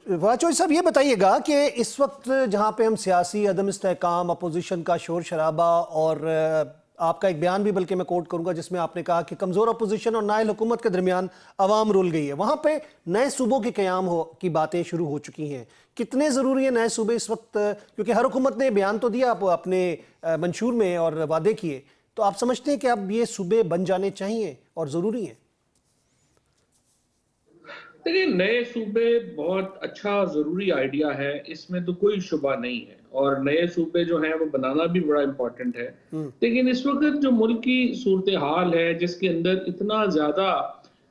वाचोई साहब, ये बताइएगा कि इस वक्त जहां पे हम सियासी अदम इस्तेहकाम, अपोजिशन का शोर शराबा और आपका एक बयान भी बल्कि मैं कोट करूंगा जिसमें आपने कहा कि कमज़ोर अपोजिशन और नायल हुकूमत के दरमियान अवाम रुल गई है, वहां पे नए सूबों के क़याम की बातें शुरू हो चुकी हैं। कितने ज़रूरी है नए सूबे इस वक्त, क्योंकि हर हुकूमत ने बयान तो दिया अपने मंशूर में और वादे किए, तो आप समझते हैं कि अब ये सूबे बन जाने चाहिए और ज़रूरी हैं? देखिए, नए सूबे बहुत अच्छा ज़रूरी आइडिया है, इसमें तो कोई शुबा नहीं है और नए सूबे जो हैं वो बनाना भी बड़ा इम्पोर्टेंट है। हम्म। लेकिन इस वक़्त जो मुल्क की सूरत हाल है, जिसके अंदर इतना ज़्यादा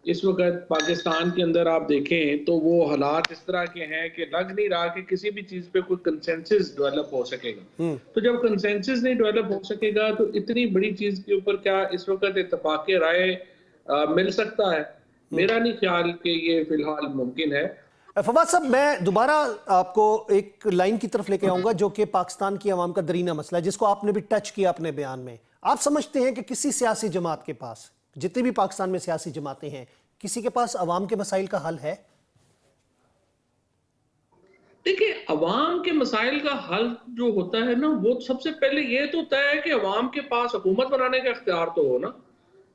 इस वक़्त पाकिस्तान के अंदर आप देखें तो वो हालात इस तरह के हैं कि लग नहीं रहा कि किसी भी चीज़ पे कोई कंसेंसस डेवलप हो सकेगा। हम्म। तो जब कंसेंसस नहीं डेवलप हो सकेगा तो इतनी बड़ी चीज़ के ऊपर क्या इस वक़्त इत्तेफ़ाक़ राय मिल सकता है? हम्म। मेरा नहीं ख्याल कि ये फिलहाल मुमकिन है। फवाद साहब, मैं दोबारा आपको एक लाइन की तरफ लेके आऊंगा जो कि पाकिस्तान की आवाम का दरीना मसला है, जिसको आपने भी टच किया अपने बयान में। आप समझते हैं कि किसी सियासी जमात के पास, जितनी भी पाकिस्तान में सियासी जमातें हैं, किसी के पास आवाम के मसाइल का हल है? देखिए, अवाम के मसाइल का हल जो होता है ना, वो सबसे पहले ये तो तय है कि अवाम के पास हुकूमत बनाने का इख्तियार तो हो ना।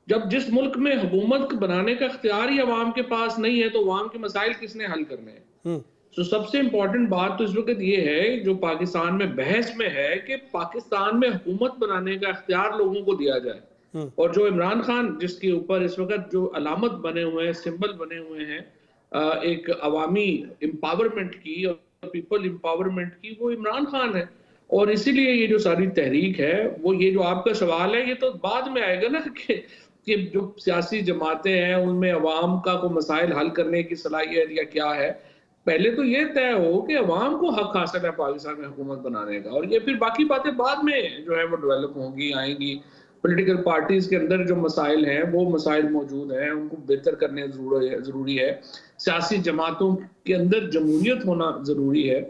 जब जिस मुल्क में हुकूमत बनाने का इख्तियार ही अवाम के पास नहीं है, तो अवाम के मसाइल किसने हल करने हैं? हम्म। तो सबसे इम्पोर्टेंट बात तो इस वक़्त ये है, जो पाकिस्तान में बहस में है कि पाकिस्तान में हुकूमत बनाने का इख्तियार लोगों को दिया जाए। हम्म। और जो इमरान खान जिसके ऊपर इस वक़्त जो अलामत बने हुए हैं, सिंबल बने हुए हैं एक अवामी एम्पावरमेंट की और पीपल एम्पावरमेंट की, वो इमरान खान है। और इसीलिए ये जो सारी तहरीक है, वो ये जो आपका सवाल है, ये तो बाद में आएगा ना कि जो सियासी जमातें हैं, उनमें अवाम का कोई मसाइल हल करने की सलाहियत या क्या है। पहले तो ये तय हो कि अवाम को हक हासिल है पाकिस्तान में हुकूमत बनाने का, और ये फिर बाकी बातें बाद में जो है वो डेवलप होंगी, आएंगी। पॉलिटिकल पार्टीज के अंदर जो मसाइल हैं, वो मसाइल मौजूद हैं, उनको बेहतर करने ज़रूरी है। सियासी जमातों के अंदर जमहूरियत होना ज़रूरी है।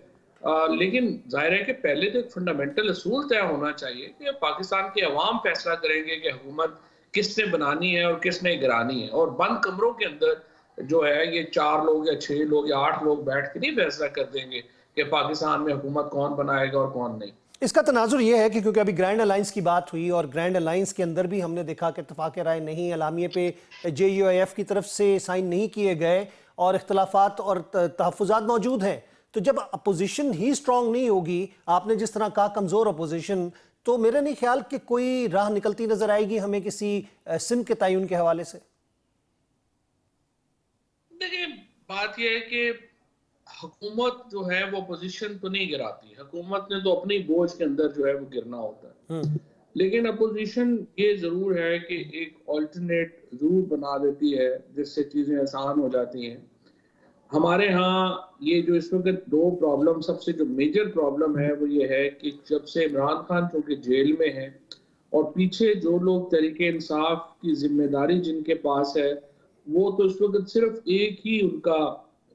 लेकिन ज़ाहिर है कि पहले तो एक फंडामेंटल असूल तय होना चाहिए कि पाकिस्तान के अवाम फैसला करेंगे कि हुकूमत किसने बनानी है और किसने गिरानी है। और बंद कमरों के अंदर जो है, ये 4 लोग या 6 लोग या 8 लोग बैठ के नहीं फैसला कर देंगे कि पाकिस्तान में हुकूमत कौन बनाएगा और कौन नहीं। इसका तनाजुर यह है कि क्योंकि अभी ग्रैंड अलायंस की बात हुई और ग्रैंड अलायंस के अंदर भी हमने देखा कि इत्तेफाक राय नहीं, अलामिये पे JUIF की तरफ से साइन नहीं किए गए और इख्तलाफात और तहफ़्फ़ुज़ात मौजूद हैं। तो जब अपोजिशन ही स्ट्रॉन्ग नहीं होगी, आपने जिस तरह कहा कमज़ोर अपोजिशन, तो मेरा नहीं ख्याल कि कोई राह निकलती नजर आएगी हमें किसी सिंध के तयन के हवाले से। देखिए, बात यह है कि हुकूमत जो है वो अपोजिशन तो नहीं गिराती। हुकूमत ने तो अपनी बोझ के अंदर जो है वो गिरना होता है। हम्म। लेकिन अपोजिशन ये ज़रूर है कि एक ऑल्टरनेट ज़रूर बना देती है, जिससे चीज़ें आसान हो जाती हैं। हमारे यहाँ ये जो इस वक्त 2 प्रॉब्लम, सबसे जो मेजर प्रॉब्लम है वो ये है कि जब से इमरान खान चूँकि जेल में है और पीछे जो लोग तहरीक इंसाफ की जिम्मेदारी जिनके पास है, वो तो इस वक्त सिर्फ एक ही उनका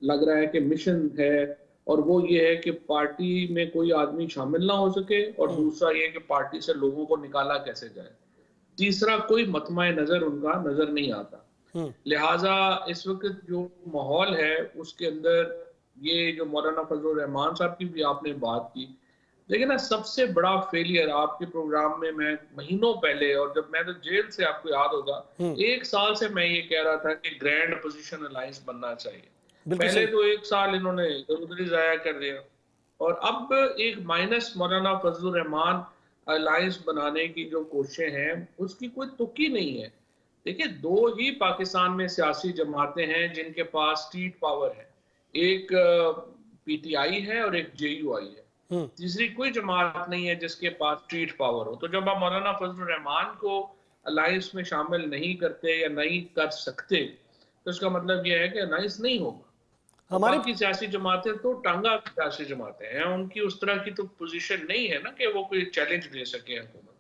लग रहा है कि मिशन है, और वो ये है कि पार्टी में कोई आदमी शामिल ना हो सके, और हम्म। दूसरा ये कि पार्टी से लोगों को निकाला कैसे जाए। तीसरा कोई मतमा नज़र उनका नज़र नहीं आता। हम्म। लिहाजा इस वक्त जो माहौल है उसके अंदर ये जो मौलाना फजल रहमान साहब की भी आपने बात की, लेकिन ना सबसे बड़ा फेलियर आपके प्रोग्राम में, मैं महीनों पहले, और जब मैं तो जेल से, आपको याद होगा, हम्म। 1 साल से मैं ये कह रहा था कि ग्रैंड अपोजिशन अलायंस बनना चाहिए। बिल्कुल पहले सही। तो 1 साल इन्होंने इधर-उधर जाया कर दिया, और अब एक माइनस मौलाना फजल रहमान अलायंस बनाने की जो कोशिशें हैं, उसकी कोई तुक ही नहीं है। देखिए, 2 ही पाकिस्तान में सियासी जमातें हैं जिनके पास स्ट्रीट पावर है। एक PTI है और एक JUI है। हम्म। तीसरी कोई जमात नहीं है जिसके पास स्ट्रीट पावर हो। तो जब आप मौलाना फजल रहमान को अलायंस में शामिल नहीं करते या नहीं कर सकते, तो इसका मतलब यह है कि अलायंस नहीं होगा। और हमारे बाकी सियासी जमातें तो टांगा सियासी जमातें हैं, उनकी उस तरह की तो पोजीशन नहीं है ना कि वो कोई चैलेंज दे सके हुकूमत।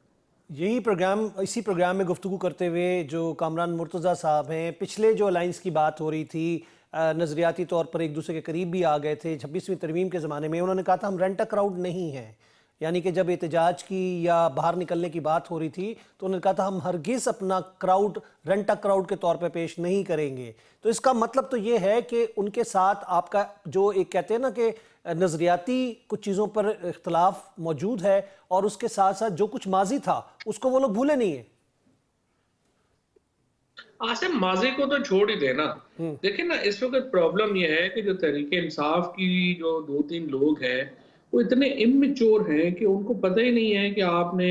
इसी प्रोग्राम में गुफ्तगू करते हुए जो कामरान मुर्तज़ा साहब हैं, पिछले जो अलाइंस की बात हो रही थी, नज़रियाती तौर पर एक दूसरे के करीब भी आ गए थे 26वीं तरमीम के ज़माने में, उन्होंने कहा था हम रेंट अ क्राउड नहीं हैं। यानी कि जब एहतजाज की या बाहर निकलने की बात हो रही थी तो उन्होंने कहा था हम हरगिज अपना क्राउड रेंट अ क्राउड के तौर पे पेश नहीं करेंगे। तो इसका मतलब तो ये है कि उनके साथ आपका जो एक कहते हैं ना कि नजरियाती कुछ चीज़ों पर इख्तलाफ मौजूद है, और उसके साथ साथ जो कुछ माजी था उसको वो लोग भूले नहीं है। आसिम, माजी को तो छोड़ ही देना। देखिए ना, इस वक्त प्रॉब्लम यह है कि जो तहरीके इंसाफ की जो 2-3 लोग हैं, वो इतने इमेच्योर हैं कि उनको पता ही नहीं है कि आपने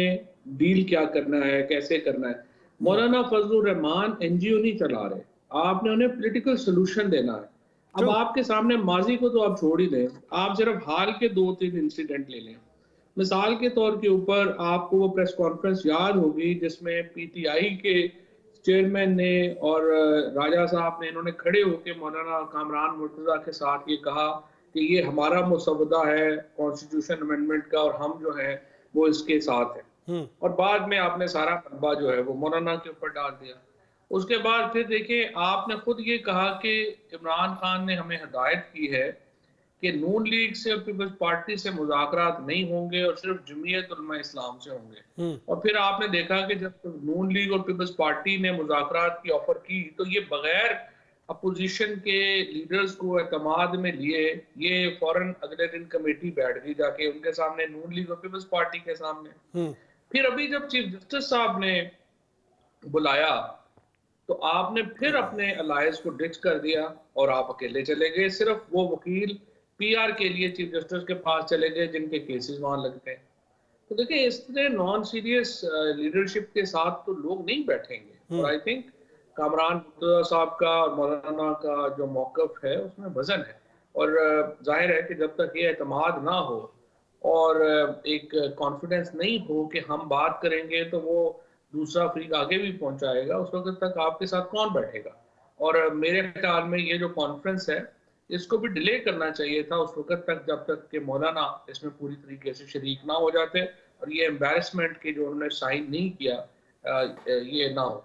डील क्या करना है, कैसे करना है। मौलाना फजलुर रहमान एनजीओ नहीं चला रहे, आपने उन्हें पॉलिटिकल सोल्यूशन देना है। अब ट्रू। आपके सामने माजी को तो आप छोड़ ही दें, आप सिर्फ हाल के 2-3 इंसिडेंट ले लें। मिसाल के तौर के ऊपर आपको वो प्रेस कॉन्फ्रेंस याद होगी जिसमें पीटीआई के चेयरमैन ने और राजा साहब ने, इन्होंने खड़े होकर मौलाना कामरान मुर्तजा के साथ ये कहा कि ये हमारा मुसवदा है कॉन्स्टिट्यूशन अमेंडमेंट का और हम जो है वो इसके साथ हैं। और बाद में आपने सारा मलबा जो है वो मौलाना के ऊपर डाल दिया। उसके बाद फिर देखिए, आपने खुद ये कहा कि इमरान खान ने हमें हिदायत की है कि नून लीग से और पीपल्स पार्टी से मुज़ाकरात नहीं होंगे और सिर्फ जमीयत उलमा इस्लाम से होंगे। और फिर आपने देखा कि जब नून लीग और पीपल्स पार्टी ने मुज़ाकरात की ऑफर की तो ये बगैर अपोजिशन के लीडर्स को एतमाद में लिए ये फौरन अगले दिन कमेटी बैठ गई जाके उनके सामने, नून लीग और पीपल्स पार्टी के सामने। फिर अभी जब चीफ जस्टिस साहब ने बुलाया तो आपने फिर अपने अलायंस को डिच कर दिया और आप अकेले चले गए। सिर्फ वो वकील पीआर के लिए चीफ जस्टिस के पास चले गए जिनके केसेस वहां लगते हैं। तो देखिए, इस तरह नॉन सीरियस लीडरशिप के साथ तो लोग नहीं बैठेंगे। और आई थिंक कामरान मुर्तजा साहब का और मौलाना का जो मौकफ है उसमें वजन है। और जाहिर है कि जब तक ये एतमाद ना हो और एक कॉन्फिडेंस नहीं हो कि हम बात करेंगे तो वो दूसरा फ्रीक आगे भी पहुंचाएगा, उस वक्त तक आपके साथ कौन बैठेगा। और मेरे ख्याल में ये जो कॉन्फ्रेंस है इसको भी डिले करना चाहिए था उस वक्त तक जब तक कि मौलाना इसमें पूरी तरीके से शरीक ना हो जाते और ये एम्बैरेसमेंट के जो उन्होंने साइन नहीं किया ये ना हो।